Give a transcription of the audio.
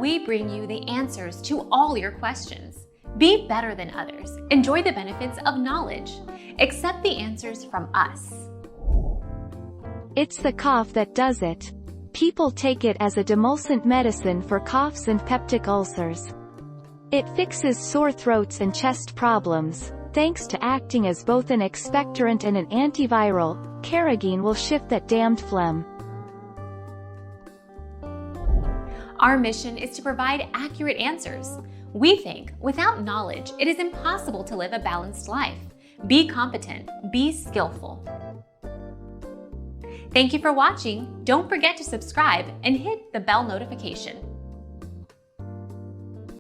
We bring you the answers to all your questions. Be better than others. Enjoy the benefits of knowledge. Accept the answers from us. It's the cough that does it. People take it as a demulcent medicine for coughs and peptic ulcers. It fixes sore throats and chest problems. Thanks to acting as both an expectorant and an antiviral, Carrageen will shift that damned phlegm. Our mission is to provide accurate answers. We think without knowledge, it is impossible to live a balanced life. Be competent, be skillful. Thank you for watching. Don't forget to subscribe and hit the bell notification.